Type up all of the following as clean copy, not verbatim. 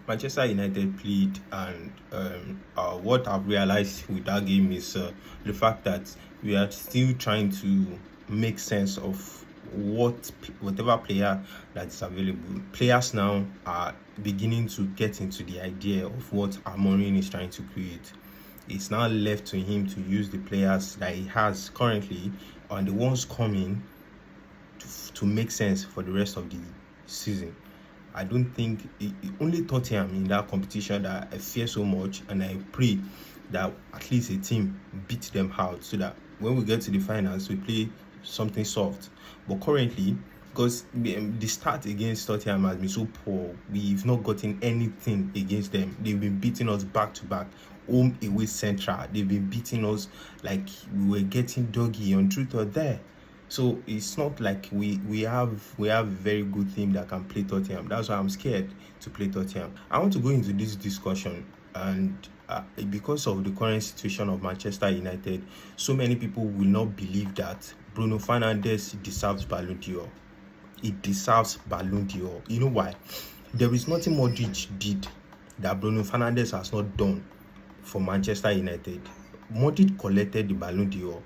Manchester United played, and what I've realized with that game is the fact that we are still trying to make sense of whatever player that is available. Players now are beginning to get into the idea of what Amorim is trying to create. It's now left to him to use the players that he has currently and the ones coming to make sense for the rest of the season. I don't think only Tottenham in that competition that I fear so much, and I pray that at least a team beat them out so that when we get to the finals, we play something soft. But currently, because the start against Tottenham has been so poor, we've not gotten anything against them. They've been beating us back to back, home, away, central. They've been beating us like we were getting doggy on truth or dare. So it's not like we have a very good team that can play Tottenham. That's why I'm scared to play Tottenham. I want to go into this discussion, and because of the current situation of Manchester United, so many people will not believe that Bruno Fernandes deserves Ballon d'Or. He deserves Ballon d'Or. You know why? There is nothing Modric did that Bruno Fernandes has not done for Manchester United. Modric collected the Ballon d'Or.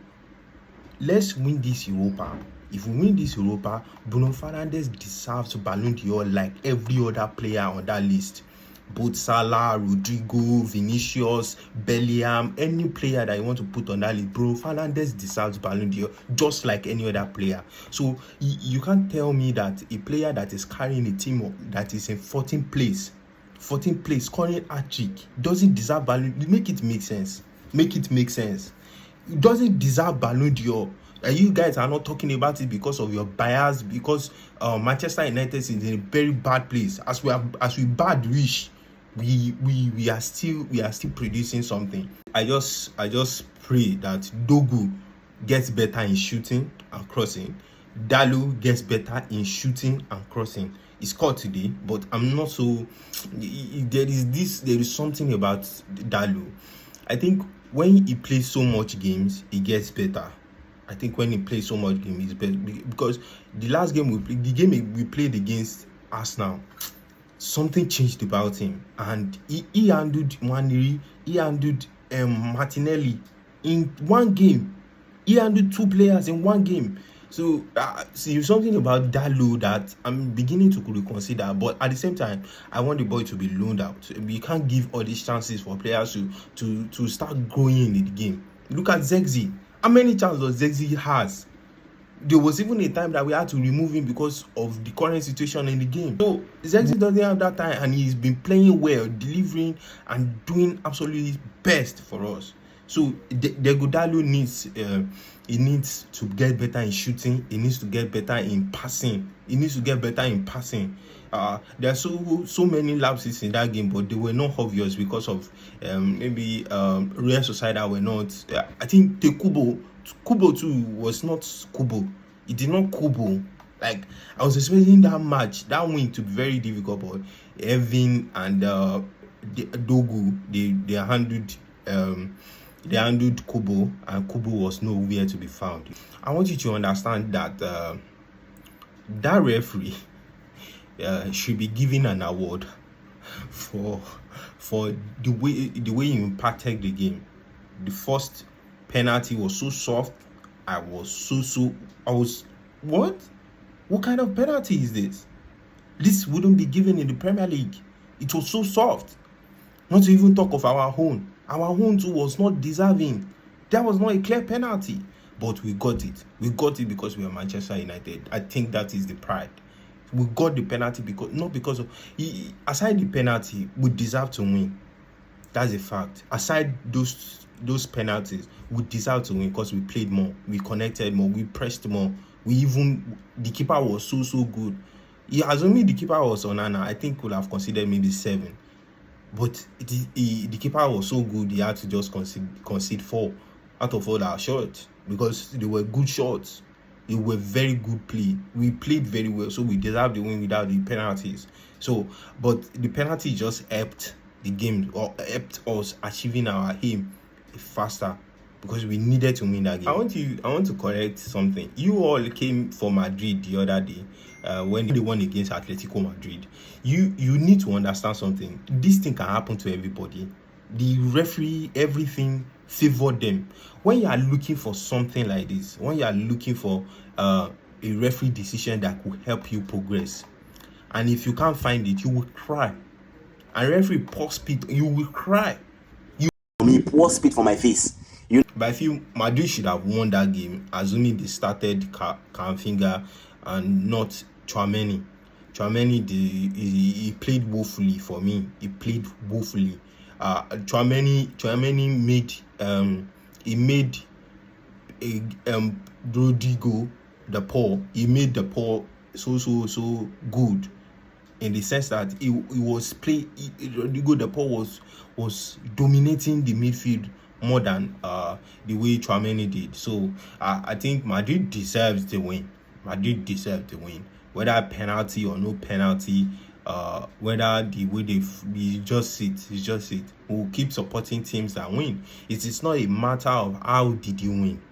Let's win this Europa. If we win this Europa, Bruno Fernandes deserves Ballon d'Or like every other player on that list. Both Salah, Rodrigo, Vinicius, Bellingham, any player that you want to put on that list, Bruno Fernandes deserves Ballon d'Or just like any other player. So you can't tell me that a player that is carrying a team that is in 14th place, scoring hat-trick, doesn't deserve Ballon d'Or. Make it make sense. It doesn't deserve Ballon d'Or. And you guys are not talking about it because of your bias, because Manchester United is in a very bad place. As we bad wish, we are still producing something. I just pray that Dogu gets better in shooting and crossing. Dalu gets better in shooting and crossing. He scored today, but I'm not so. There is something about Dalu. I think when he plays so much games, he gets better. I think when he plays so much games, he's better, because the last game we played against Arsenal, something changed about him, and he handled Waniri, he handled Martinelli in one game. He handled two players in one game. So see, something about Dalo that I'm beginning to reconsider, but at the same time, I want the boy to be loaned out. We can't give all these chances for players to start growing in the game. Look at Zexi. How many chances does Zexi has? There was even a time that we had to remove him because of the current situation in the game. So Zexi doesn't have that time, and he's been playing well, delivering and doing absolutely his best for us. So Degudalo needs to get better in shooting. He needs to get better in passing. There are so many lapses in that game, but they were not obvious because of maybe Real Sociedad were not. I think Kubo too was not Kubo. He did not Kubo. Like, I was expecting that win to be very difficult, but Evan and Dogu, they handled Kubo, and Kubo was nowhere to be found. I want you to understand that that referee should be given an award for the way he impacted the game. The first penalty was so soft. I was what? What kind of penalty is this? This wouldn't be given in the Premier League. It was so soft. Not to even talk of our own. Our own too was not deserving. That was not a clear penalty. But we got it. We got it because we are Manchester United. I think that is the pride. We got the penalty because of aside the penalty, we deserve to win. That's a fact. Aside those penalties, we deserve to win because we played more, we connected more, we pressed more. The keeper was so good. Assuming the keeper was Onana, I think we'll have considered maybe 7. But the keeper was so good, he had to just concede 4 out of all our shots because they were good shots. They were very good play. We played very well, so we deserved the win without the penalties. So, but the penalty just helped the game, or helped us achieving our aim faster. because we needed to win that game. I want to correct something. You all came for Madrid the other day when they won against Atletico Madrid. You need to understand something. This thing can happen to everybody. The referee, everything favored them. When you are looking for something like this, when you are looking for a referee decision that could help you progress, and if you can't find it, you will cry. And referee pour spit, you will cry. Me pour spit for my face. But I feel Madrid should have won that game, assuming they started Camavinga and not Tchouaméni. Tchouaméni, he played woefully for me. He played woefully. Tchouaméni made Rodrigo the Paul. He made the Paul so good, in the sense that he was Rodrigo the Paul was dominating the midfield more than the way Tchouaméni did. So I think Madrid deserves the win. Madrid deserves the win, whether penalty or no penalty. Whether the way they just it. We'll keep supporting teams that win. It is not a matter of how did you win.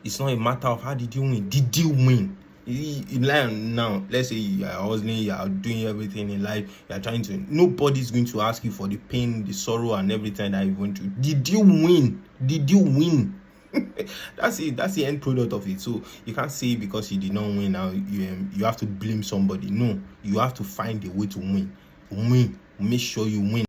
It's not a matter of how did you win. Did you win? In life now, let's say you are hustling, you are doing everything in life, you are trying to. Nobody's going to ask you for the pain, the sorrow, and everything that you went through. Did you win? Did you win? That's it. That's the end product of it. So you can't say because you did not win now you have to blame somebody. No, you have to find a way to win. Make sure you win.